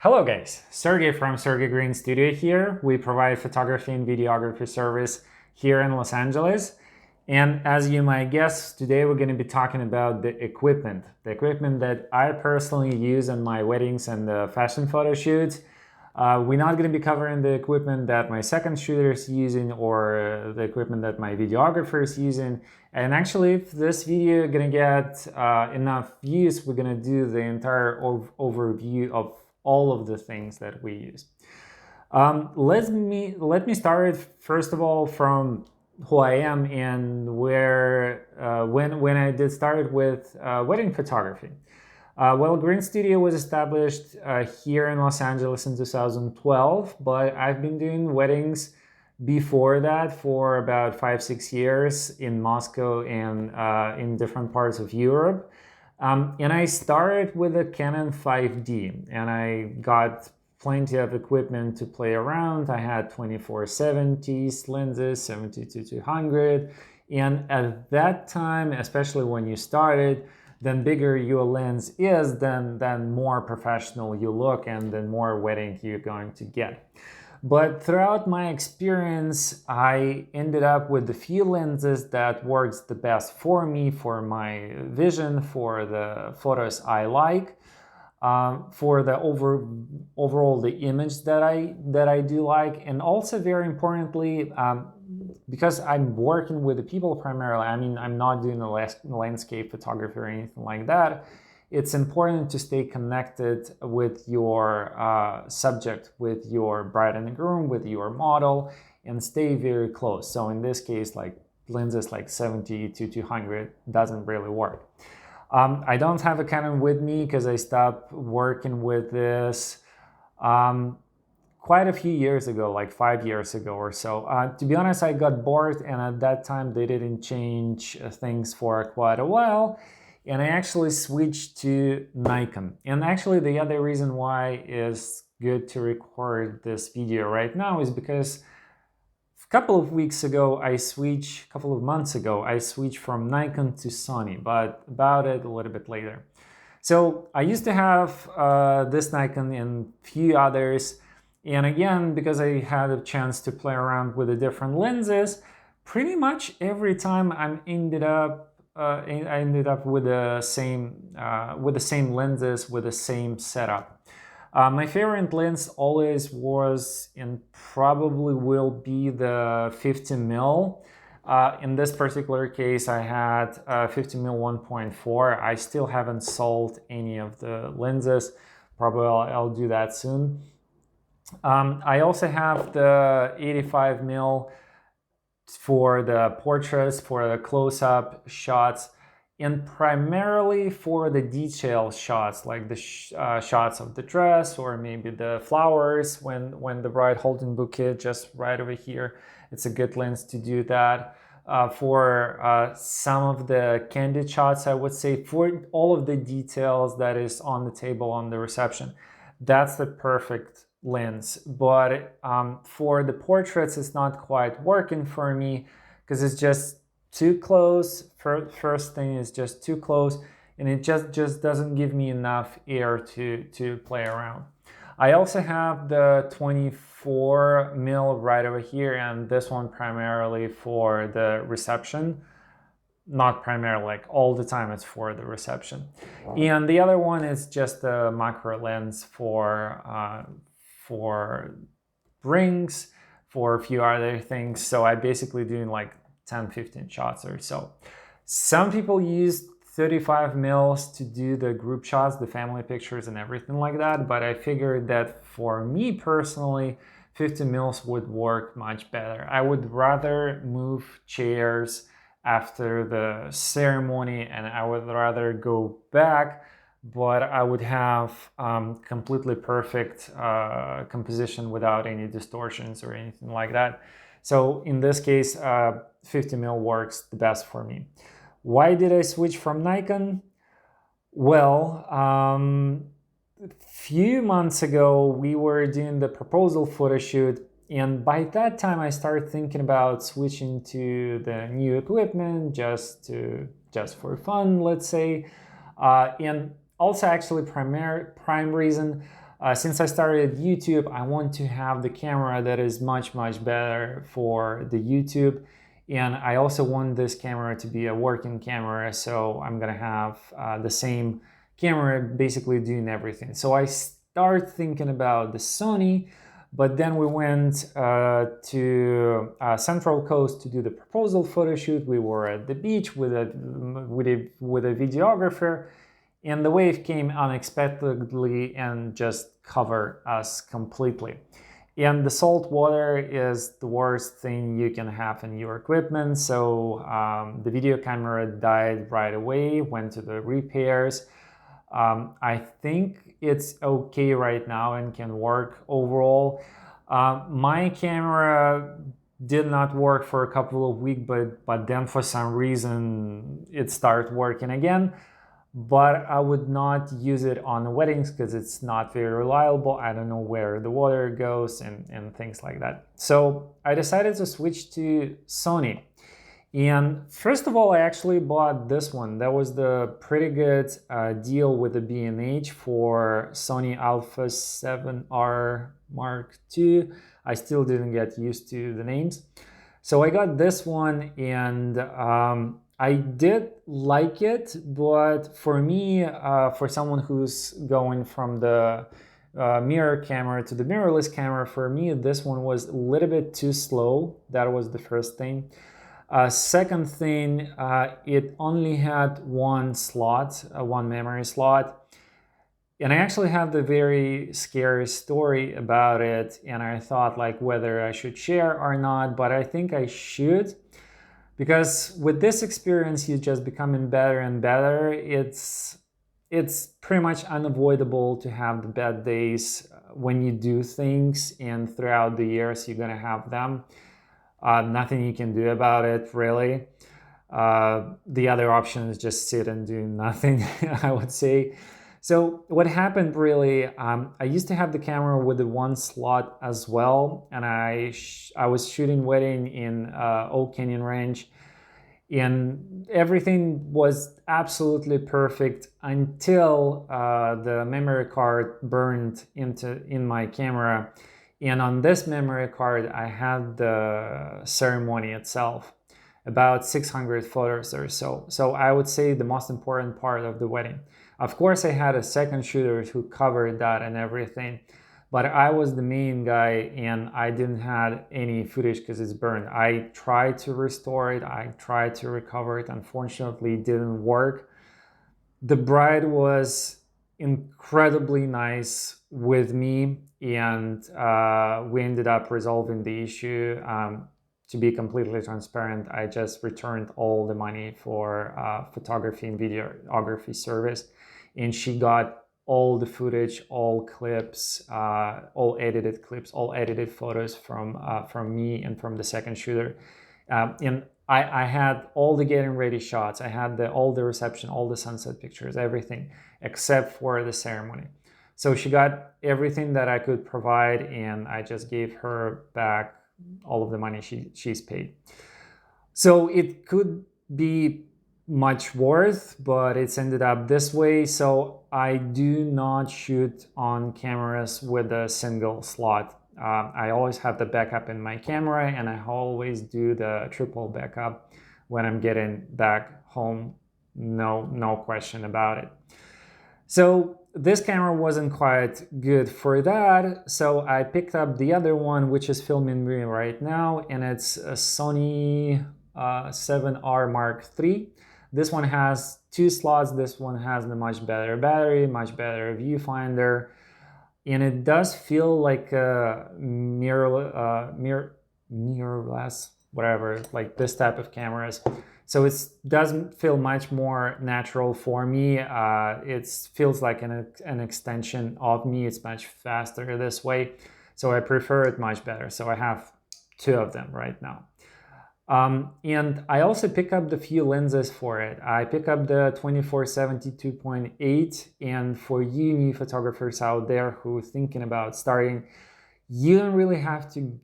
Hello guys, Sergey from Sergey Green Studio here. We provide photography and videography service here in Los Angeles. And as you might guess, today we're going to be talking about the equipment that I personally use in my weddings and fashion photo shoots. We're not going to be covering the equipment that my second shooter is using or the equipment that my videographer is using. And actually, if this video is going to get enough views, we're going to do the entire overview of all of the things that we use. Let me start first of all from who I am and where when I did start with wedding photography. Well, Green Studio was established here in Los Angeles in 2012, but I've been doing weddings before that for about 5-6 years in Moscow and in different parts of Europe. And I started with a Canon 5D, and I got plenty of equipment to play around. I had 24-70 lenses, 70-200, and at that time, especially when you started, then bigger your lens is, then more professional you look, and then more wedding you're going to get. But throughout my experience, I ended up with the few lenses that works the best for me, for my vision, for the photos I like, for the overall the image that I do like, and also very importantly, because I'm working with the people primarily. I mean, I'm not doing the landscape photography or anything like that. It's important to stay connected with your subject, with your bride and groom, with your model, and stay very close. So in this case, like lenses like 70-200 doesn't really work. I don't have a Canon with me because I stopped working with this quite a few years ago, like 5 years ago or so. To be honest, I got bored, and at that time they didn't change things for quite a while. And I actually switched to Nikon. And actually the other reason why it's good to record this video right now is because a couple of months ago, I switched from Nikon to Sony, but about it a little bit later. So I used to have this Nikon and a few others. And again, because I had a chance to play around with the different lenses, pretty much every time I ended up with the same lenses, with the same setup. My favorite lens always was and probably will be the 50mm. In this particular case, I had 50mm 1.4. I still haven't sold any of the lenses. Probably I'll do that soon. I also have the 85mm for the portraits, for the close-up shots, and primarily for the detail shots, like the shots of the dress or maybe the flowers when the bride holding bouquet just right over here. It's a good lens to do that. For some of the candid shots, I would say for all of the details that is on the table on the reception, that's the perfect lens. But for the portraits, it's not quite working for me because it's just too close. First thing is just too close, and it just doesn't give me enough air to play around. I also have the 24mm right over here, and this one primarily for the reception. Not primarily, like all the time it's for the reception. And the other one is just a macro lens for rings, for a few other things. So I basically doing like 10-15 shots or so. Some people use 35mm to do the group shots, the family pictures and everything like that, but I figured that for me personally, 50mm would work much better. I would rather move chairs after the ceremony, and I would rather go back, but I would have completely perfect composition without any distortions or anything like that. So in this case, 50mm works the best for me. Why did I switch from Nikon? Well, few months ago, we were doing the proposal photo shoot, and by that time I started thinking about switching to the new equipment just for fun, let's say. And also actually prime reason, Since I started YouTube, I want to have the camera that is much better for the YouTube. And I also want this camera to be a working camera, so I'm gonna have the same camera basically doing everything. So I start thinking about the Sony, but then we went to Central Coast to do the proposal photo shoot. We were at the beach with a videographer, and the wave came unexpectedly and just covered us completely. And the salt water is the worst thing you can have in your equipment. So the video camera died right away, went to the repairs. I think it's okay right now and can work overall. My camera did not work for a couple of weeks, but then for some reason it started working again. But I would not use it on the weddings because it's not very reliable. I don't know where the water goes and things like that. So I decided to switch to Sony. And first of all, I actually bought this one. That was the pretty good deal with the B&H for Sony Alpha 7R Mark II. I still didn't get used to the names. So I got this one, and I did like it, but for me, for someone who's going from the mirror camera to the mirrorless camera, for me, this one was a little bit too slow. That was the first thing. Second thing, it only had one slot, one memory slot. And I actually have the very scary story about it, and I thought like whether I should share or not, but I think I should. Because with this experience, you're just becoming better and better. It's pretty much unavoidable to have the bad days when you do things, and throughout the years, you're gonna have them. Nothing you can do about it, really. The other option is just sit and do nothing, I would say. So what happened really, I used to have the camera with the one slot as well, and I was shooting wedding in Old Canyon Ranch, and everything was absolutely perfect until the memory card burned in my camera. And on this memory card, I had the ceremony itself, about 600 photos or so. So I would say the most important part of the wedding. Of course, I had a second shooter who covered that and everything, but I was the main guy and I didn't have any footage because it's burned. I tried to restore it, I tried to recover it. Unfortunately, it didn't work. The bride was incredibly nice with me, and we ended up resolving the issue. To be completely transparent, I just returned all the money for photography and videography service, and she got all the footage, all clips, all edited clips, all edited photos from me and from the second shooter. And I had all the getting ready shots. I had all the reception, all the sunset pictures, everything except for the ceremony. So she got everything that I could provide, and I just gave her back all of the money she's paid. So it could be much worse, but it's ended up this way. So I do not shoot on cameras with a single slot. I always have the backup in my camera, and I always do the triple backup when I'm getting back home. No question about it. So this camera wasn't quite good for that, so I picked up the other one, which is filming me right now, and it's a Sony 7R Mark III. This one has two slots. This one has the much better battery, much better viewfinder, and it does feel like a mirrorless, whatever, like this type of cameras. So it doesn't feel much more natural for me. It feels like an extension of me. It's much faster this way. So I prefer it much better. So I have two of them right now. And I also pick up the few lenses for it. I pick up the 24-70 2.8, and for you new photographers out there who are thinking about starting, you don't really have to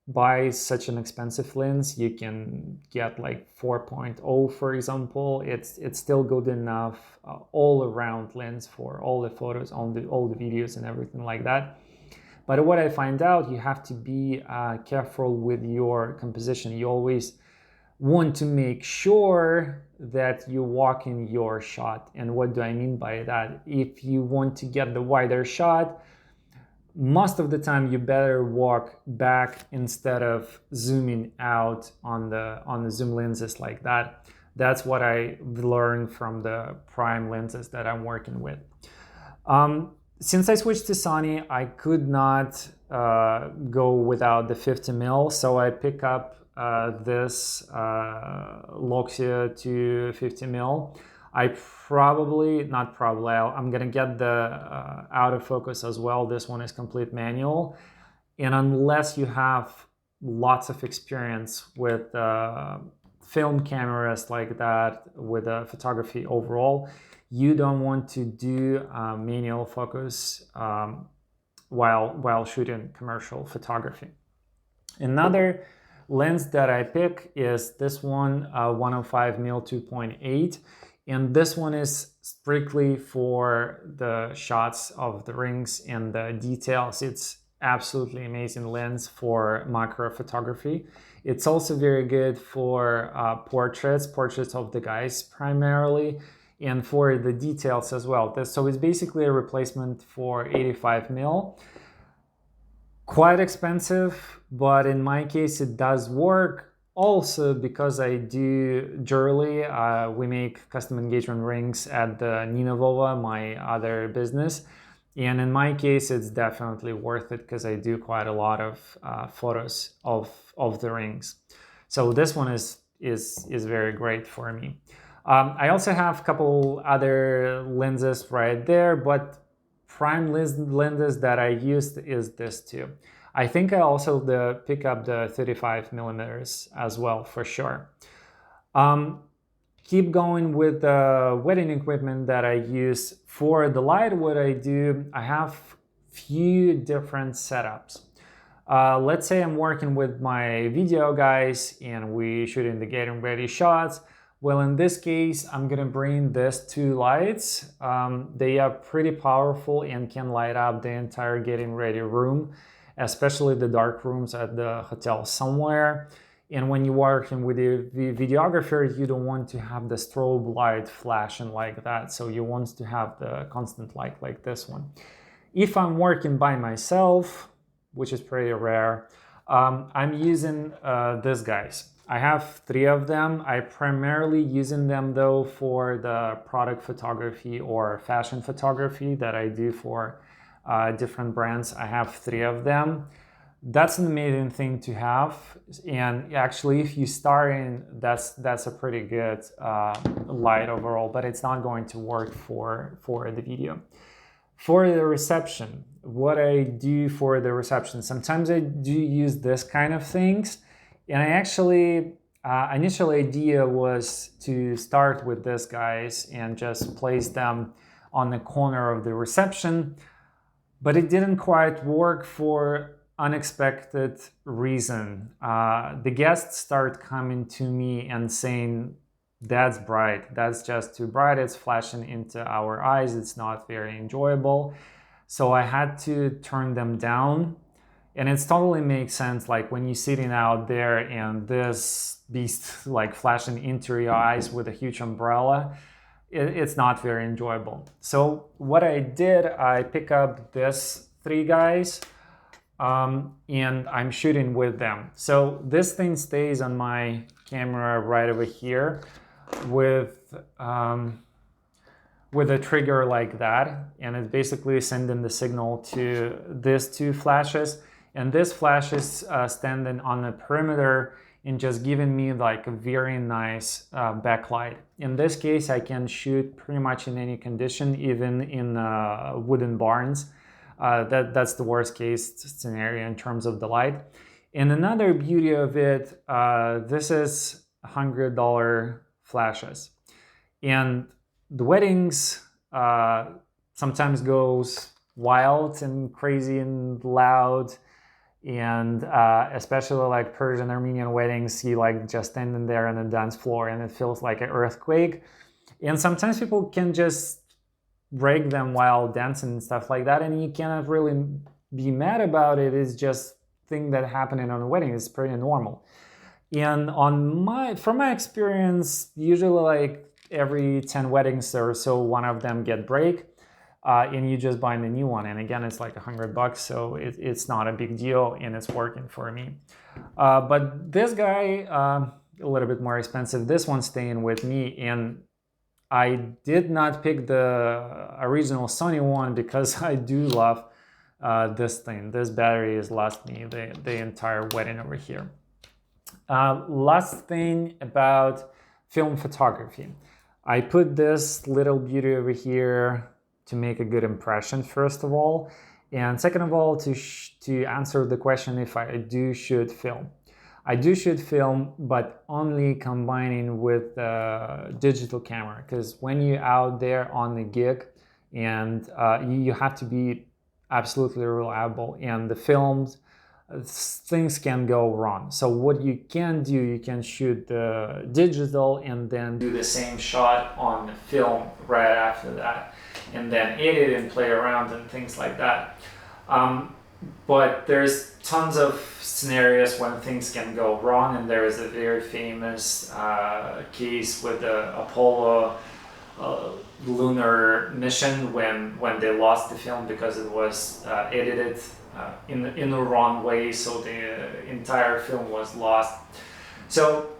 buy such an expensive lens. You can get like 4.0, for example. It's still good enough all around lens for all the photos, all the videos and everything like that. But what I find out, you have to be careful with your composition. You always want to make sure that you walk in your shot. And what do I mean by that? If you want to get the wider shot, most of the time you better walk back instead of zooming out on the zoom lenses like that. That's what I learned from the prime lenses that I'm working with. Since I switched to Sony, I could not go without the 50mm, so I pick up this Loxia 250mm. I'm gonna get the autofocus as well. This one is complete manual. And unless you have lots of experience with film cameras like that, with photography overall, you don't want to do manual focus while shooting commercial photography. Another lens that I pick is this one, 105mm 2.8, and this one is strictly for the shots of the rings and the details. It's absolutely amazing lens for macro photography. It's also very good for portraits of the guys primarily, and for the details as well. So it's basically a replacement for 85mm. Quite expensive, but in my case it does work. Also because I do jewelry, we make custom engagement rings at the Nina Vova, my other business. And in my case, it's definitely worth it because I do quite a lot of photos of the rings. So this one is very great for me. I also have a couple other lenses right there, but prime lenses that I used is this too. I think I also pick up the 35mm as well, for sure. Keep going with the wedding equipment that I use. For the light, what I do, I have few different setups. Let's say I'm working with my video guys and we shooting the getting ready shots. Well, in this case, I'm gonna bring these two lights. They are pretty powerful and can light up the entire getting ready room, especially the dark rooms at the hotel somewhere. And when you're working with a videographer, you don't want to have the strobe light flashing like that. So you want to have the constant light like this one. If I'm working by myself, which is pretty rare, I'm using these guys. I have 3 of them. I primarily using them though for the product photography or fashion photography that I do for different brands. I have 3 of them. That's an amazing thing to have, and actually if you start in, that's a pretty good light overall, but it's not going to work for the video. For the reception, what I do for the reception, sometimes I do use this kind of things, and I actually initial idea was to start with this guys and just place them on the corner of the reception, but it didn't quite work for unexpected reason. The guests start coming to me and saying, that's bright, that's just too bright, it's flashing into our eyes, it's not very enjoyable. So I had to turn them down. And it totally makes sense, like when you're sitting out there and this beast like flashing into your eyes with a huge umbrella, it's not very enjoyable. So what I did, I pick up this 3 guys, and I'm shooting with them. So this thing stays on my camera right over here with a trigger like that, and it's basically sending the signal to these 2 flashes, and this flash is standing on the perimeter and just giving me like a very nice backlight. In this case, I can shoot pretty much in any condition, even in wooden barns. That's the worst case scenario in terms of the light. And another beauty of it, this is $100 flashes. And the weddings sometimes goes wild and crazy and loud. And especially like Persian Armenian weddings, you like just standing there on the dance floor and it feels like an earthquake. And sometimes people can just break them while dancing and stuff like that, and you cannot really be mad about it. It's just thing that happening on a wedding. It's pretty normal. And from my experience, usually like every 10 weddings or so, one of them get break, and you just buy the new one. And again, it's like $100, so it's not a big deal, and it's working for me. But this guy, a little bit more expensive. This one's staying with me, and I did not pick the original Sony one because I do love this thing. This battery has lasted me the entire wedding over here. Last thing about film photography. I put this little beauty over here to make a good impression, first of all. And second of all, to answer the question if I do shoot film. I do shoot film, but only combining with digital camera, because when you're out there on the gig and you have to be absolutely reliable, and the films, things can go wrong. So what you can do, you can shoot the digital and then do the same shot on the film right after that, and then edit and play around and things like that. But there's tons of scenarios when things can go wrong, and there is a very famous case with the Apollo lunar mission when they lost the film because it was edited in the wrong way, so the entire film was lost. So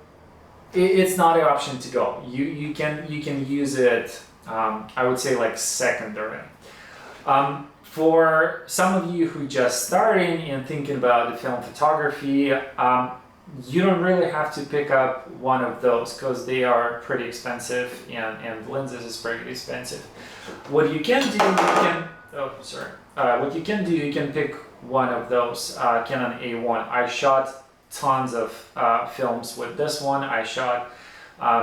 it's not an option to go. You can use it. I would say like secondary. For some of you who just starting and thinking about the film photography, you don't really have to pick up one of those because they are pretty expensive, and lenses is pretty expensive. What you can do, what you can do, you can pick one of those Canon A1. I shot tons of films with this one. I shot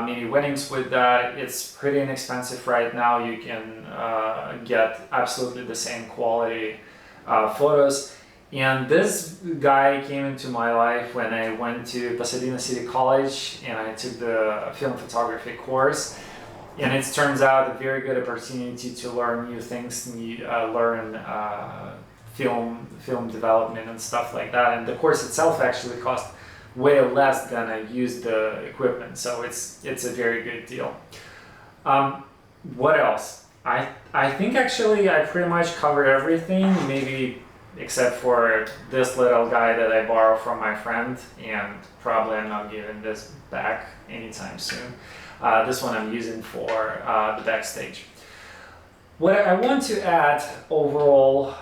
many weddings with that. It's pretty inexpensive right now. You can get absolutely the same quality photos. And this guy came into my life when I went to Pasadena City College and I took the film photography course. And it turns out a very good opportunity to learn new things, learn film development and stuff like that. And the course itself actually cost way less than I used the equipment, so it's a very good deal. What else? I think actually I pretty much covered everything, maybe except for this little guy that I borrowed from my friend, and probably I'm not giving this back anytime soon. This one I'm using for the backstage. What I want to add overall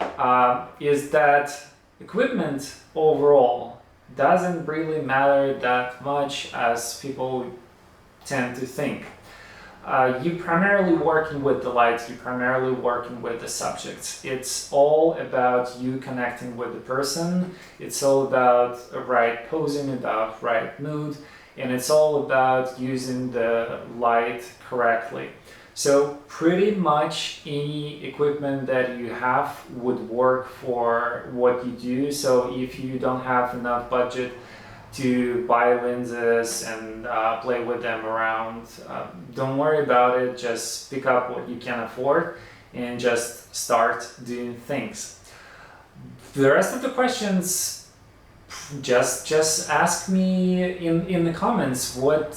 is that equipment overall doesn't really matter that much as people tend to think. You're primarily working with the lights, you're primarily working with the subjects. It's all about you connecting with the person, it's all about right posing, about right mood, and it's all about using the light correctly. So pretty much any equipment that you have would work for what you do. So if you don't have enough budget to buy lenses and play with them around, don't worry about it. Just pick up what you can afford and just start doing things. The rest of the questions, just ask me in the comments. What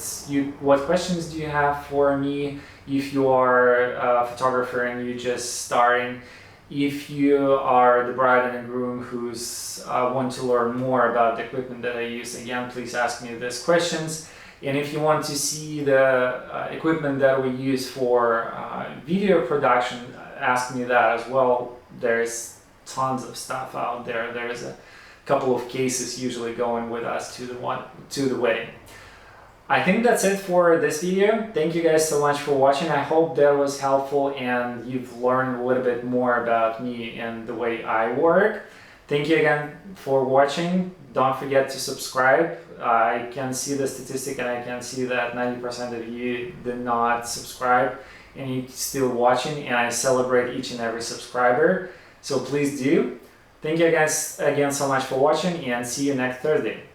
questions do you have for me? If you are a photographer and you're just starting, if you are the bride and the groom who's want to learn more about the equipment that I use, again, please ask me these questions. And if you want to see the equipment that we use for video production, ask me that as well. There's tons of stuff out there. There's a couple of cases usually going with us to the wedding. I think that's it for this video. Thank you guys so much for watching. I hope that was helpful and you've learned a little bit more about me and the way I work. Thank you again for watching. Don't forget to subscribe. I can see the statistic and I can see that 90% of you did not subscribe and you're still watching, and I celebrate each and every subscriber. So please do. Thank you guys again so much for watching, and see you next Thursday.